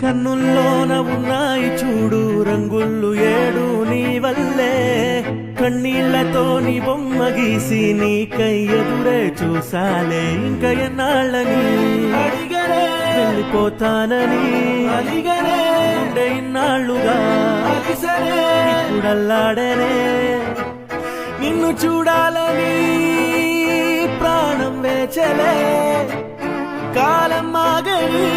కన్నుల్లోన ఉన్నాయి చూడు రంగుళ్ళు ఏడు నీ వల్లే కన్నీళ్లతో నీ బొమ్మ గీసి నీకై ఎదురే చూసాలే ఇంక ఎన్నాళ్ళని అడిగరే వెళ్ళిపోతానని అడిగరే ఉండే ఇన్నాళ్ళుగా అడిసరే ఇప్పుడల్లాడనే నిన్ను చూడాలని ప్రాణం వేచలే కాలం ఆగని